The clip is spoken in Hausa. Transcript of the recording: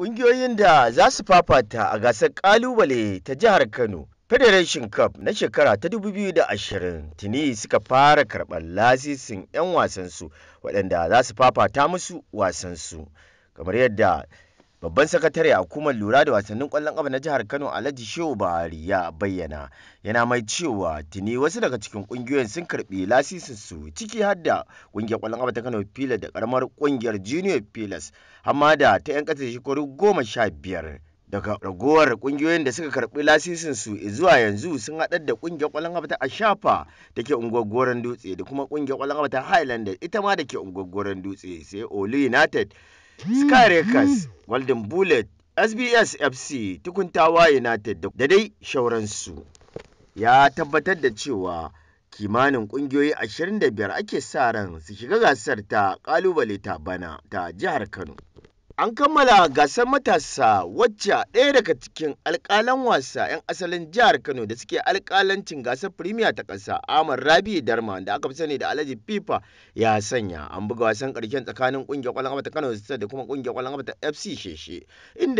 Ƙungiyoyin da za su fafata a gasar ƙalubale ta jihar Kano Federation Cup na shekara ta 2020 tuni suka fara karɓar lasisin 'yan wasansu waɗanda za su fafata musu wasansu. Kamar yadda babban sakatare a hukumar lura da wasannin ƙwallon ƙafa na jihar Kano Alhaji Shehu Buhari ya bayyana, yana mai cewa tuni wasu daga cikin ƙungiyoyin sun karɓi lasisinsu ciki har da ƙungiyar ƙwallon ƙafa ta Kano Pilas da ƙaramar ƙungiyar Junior Pilas amma da ta 'yan ƙasa shekaru 15. Daga ragowar ƙungiyoyin da suka karɓi lasisinsu zuwa yanzu sun haɗar da ƙungiyar ƙwallon ƙafa ta Ashafa da ke unguwar Goron Dutse da kuma ƙungiyar ƙwallon ƙafa ta Highlanders ita ma da ke unguwar Goron Dutse, sai Olu United, Sky Rakers, Golden Bullet, SBS FC, Tukuntawa United da dai shauransu. Ya tabbatar da cewa kimanin ƙungiyoyi 25 ake sa ran su shiga gasar ta ƙalubale ta bana ta jihar Kano. An kammala gasar matasa wacce ɗaya daga cikin alƙalan wasa 'yan asalin jihar Kano da suke alƙalancin gasar Premier ta ƙasa Ahmad Rabi Darma da aka fi sani da Alhaji FIFA ya sanya. An buga wasan ƙarshen tsakanin ƙungiyar ƙwallon ƙafa ta Kano da kuma ƙungiyar ƙwallon ƙafa ta FC Sheshe inda